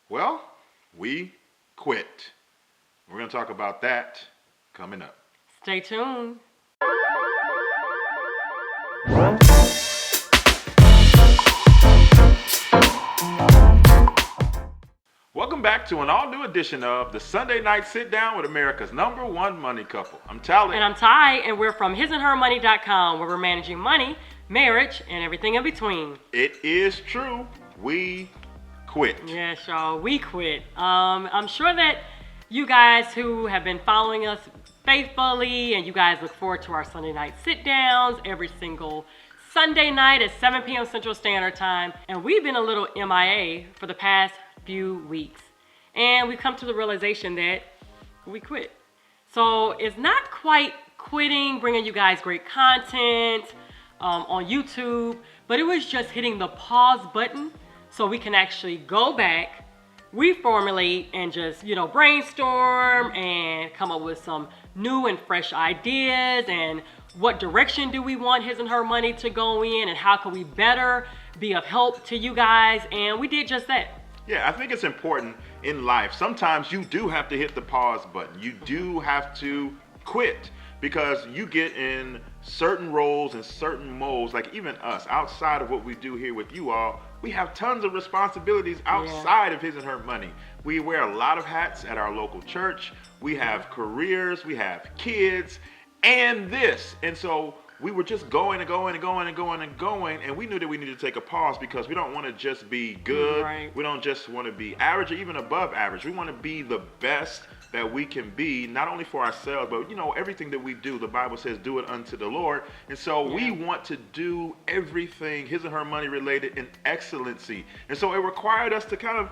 Well, we quit. We're going to talk about that coming up. Stay tuned. Welcome back to an all-new edition of the Sunday Night Sit Down with America's #1 money couple. I'm Tally. And I'm Ty, and we're from hisandhermoney.com, where we're managing money, marriage, and everything in between. It is true. We quit. Yes, y'all, we quit. I'm sure that you guys who have been following us faithfully, and you guys look forward to our Sunday night sit-downs every single Sunday night at 7 p.m. Central Standard Time. And we've been a little MIA for the past few weeks. And we've come to the realization that we quit. So it's not quite quitting, bringing you guys great content on YouTube, but it was just hitting the pause button so we can actually go back, reformulate, and just, brainstorm and come up with some new and fresh ideas and what direction do we want His and Her Money to go in, and how can we better be of help to you guys. And we did just that. Yeah, I think it's important in life. Sometimes you do have to hit the pause button. You do have to quit because you get in certain roles and certain molds, like even us, outside of what we do here with you all. We have tons of responsibilities outside of His and Her Money. We wear a lot of hats at our local church. We have careers, we have kids, and this. And so we were just going, and we knew that we needed to take a pause because we don't want to just be good. Right. We don't just want to be average or even above average. We want to be the best that we can be, not only for ourselves, but everything that we do, the Bible says, do it unto the Lord. And so we want to do everything His and Her Money related in excellency. And so it required us to kind of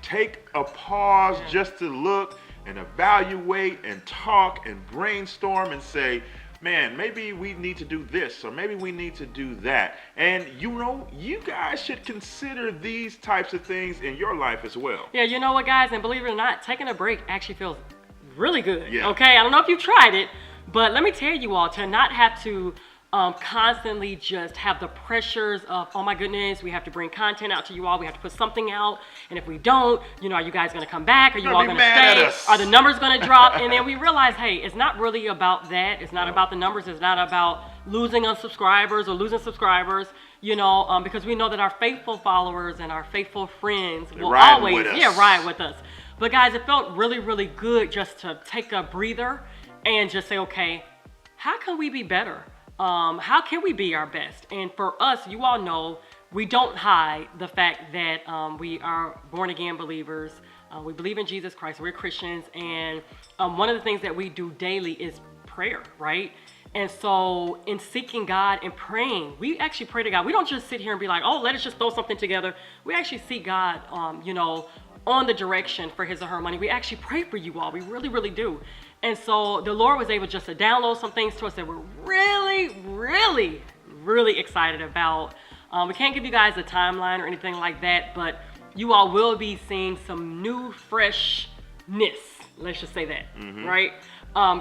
take a pause just to look and evaluate and talk and brainstorm and say, man, maybe we need to do this, or maybe we need to do that. And you guys should consider these types of things in your life as well. Yeah, you know what, guys? And believe it or not, taking a break actually feels really good. Yeah. Okay, I don't know if you've tried it, but let me tell you all, to not have to constantly just have the pressures of, oh my goodness, we have to bring content out to you all, we have to put something out, and if we don't, are you guys going to come back? Are you all going to stay? Are the numbers going to drop? And then we realize, hey, it's not really about that. It's not about the numbers. It's not about losing subscribers or losing subscribers, because we know that our faithful followers and our faithful friends will always ride with us. But guys, it felt really, really good just to take a breather and just say, okay, how can we be better? How can we be our best? And for us, you all know, we don't hide the fact that we are born again believers. We believe in Jesus Christ. We're Christians. And one of the things that we do daily is prayer, right? And so in seeking God and praying, we actually pray to God. We don't just sit here and be like, oh, let us just throw something together. We actually seek God, on the direction for His or Her Money. We actually pray for you all. We really, really do. And so the Lord was able just to download some things to us that we're really, really, really excited about. We can't give you guys a timeline or anything like that, but you all will be seeing some new freshness, let's just say that, right?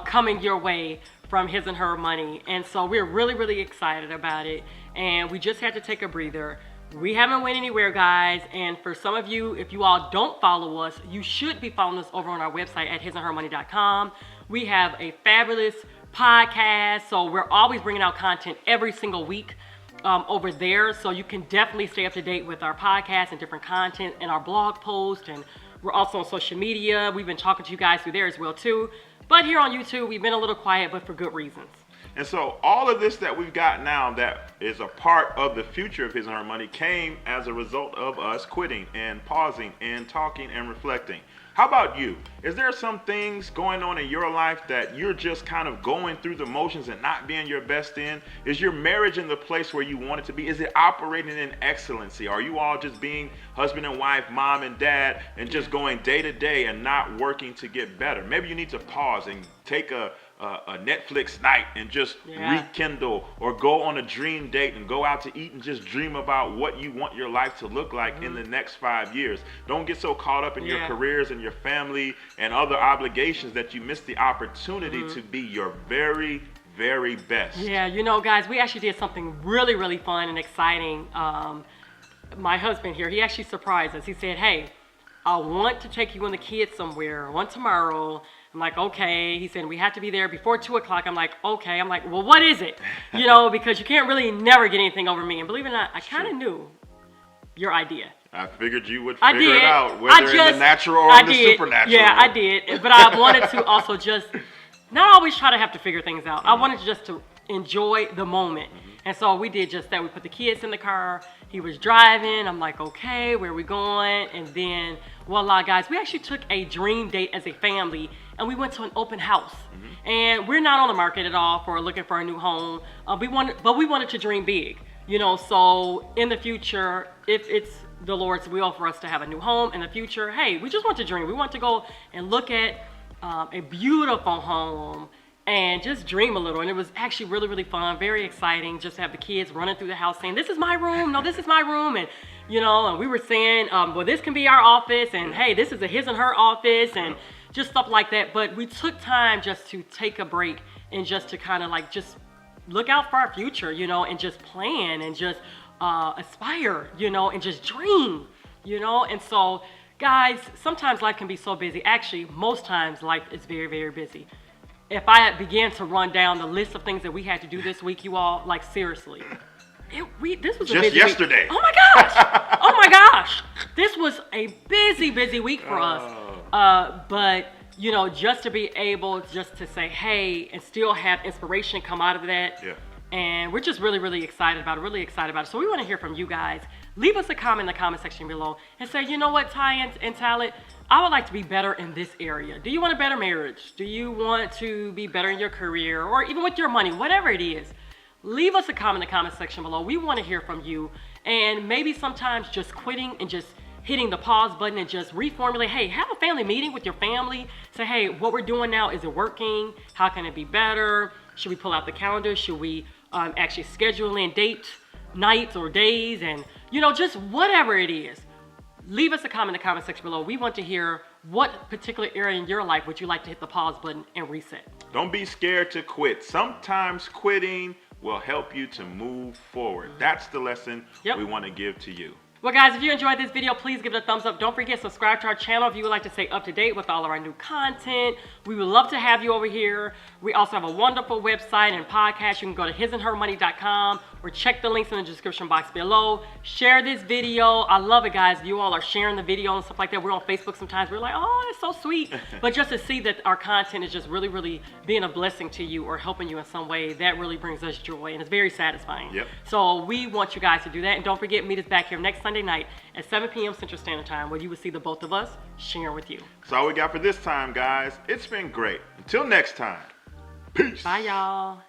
Coming your way from His and Her Money. And so we're really, really excited about it. And we just had to take a breather. We haven't went anywhere, guys. And for some of you, if you all don't follow us, you should be following us over on our website at hisandhermoney.com. We have a fabulous podcast. So we're always bringing out content every single week over there. So you can definitely stay up to date with our podcast and different content and our blog post. And we're also on social media. We've been talking to you guys through there as well, too. But here on YouTube, we've been a little quiet, but for good reasons. And so all of this that we've got now that is a part of the future of His and Her Money came as a result of us quitting and pausing and talking and reflecting. How about you? Is there some things going on in your life that you're just kind of going through the motions and not being your best in? Is your marriage in the place where you want it to be? Is it operating in excellency? Are you all just being husband and wife, mom and dad, and just going day to day and not working to get better? Maybe you need to pause and take a Netflix night and just rekindle, or go on a dream date and go out to eat and just dream about what you want your life to look like in the next 5 years. Don't get so caught up in your careers and your family and other obligations that you miss the opportunity to be your very, very best. Yeah, guys, we actually did something really, really fun and exciting. My husband here, he actually surprised us. He said, hey, I want to take you and the kids somewhere. I want tomorrow. I'm like, okay. He said, we have to be there before 2 o'clock. I'm like, okay. I'm like, well, what is it? You know, because you can't really never get anything over me. And believe it or not, I kind of knew your idea. I figured you would figure it out, whether in the natural or in the supernatural. Yeah, I did. But I wanted to also just not always try to have to figure things out. I wanted just to enjoy the moment. And so we did just that. We put the kids in the car. He was driving. I'm like, okay, where are we going? And then, voila, guys, we actually took a dream date as a family, and we went to an open house. And we're not on the market at all for looking for a new home. We wanted to dream big, you know. So in the future, if it's the Lord's will for us to have a new home in the future, hey, we just want to dream. We want to go and look at a beautiful home and just dream a little. And it was actually really, really fun, very exciting, just to have the kids running through the house saying, this is my room, no, this is my room. And, you know, and we were saying, well, this can be our office, and hey, this is a his and her office, and just stuff like that. But we took time just to take a break and just to kind of like just look out for our future, you know, and just plan and just aspire, you know, and just dream, you know. And so, guys, sometimes life can be so busy. Actually, most times life is very, very busy. If I began to run down the list of things that we had to do this week, you all, like, seriously, this was a busy yesterday. week. Oh my gosh! Oh my gosh! This was a busy, busy week for us. But you know, just to be able just to say, hey, and still have inspiration come out of that. Yeah. And we're just really, really excited about it. So we want to hear from you guys. Leave us a comment in the comment section below and say, you know what, Ty and Talent, I would like to be better in this area. Do you want a better marriage? Do you want to be better in your career, or even with your money, whatever it is? Leave us a comment in the comment section below. We want to hear from you. And maybe sometimes just quitting and just hitting the pause button and just reformulate. Hey, have a family meeting with your family. Say, hey, what we're doing now, is it working? How can it be better? Should we pull out the calendar? Should we actually schedule in date nights or days? And, you know, just whatever it is. Leave us a comment in the comment section below. We want to hear what particular area in your life would you like to hit the pause button and reset. Don't be scared to quit. Sometimes quitting will help you to move forward. That's the lesson we want to give to you. Well, guys, if you enjoyed this video, please give it a thumbs up. Don't forget, subscribe to our channel if you would like to stay up to date with all of our new content. We would love to have you over here. We also have a wonderful website and podcast. You can go to hisandhermoney.com or check the links in the description box below. Share this video. I love it, guys. You all are sharing the video and stuff like that. We're on Facebook sometimes. We're like, oh, that's so sweet. But just to see that our content is just really, really being a blessing to you or helping you in some way, that really brings us joy, and it's very satisfying. Yep. So we want you guys to do that. And don't forget, meet us back here next Sunday night at 7 p.m. Central Standard Time, where you will see the both of us sharing with you. That's all we got for this time, guys. It's been great. Until next time, peace. Bye, y'all.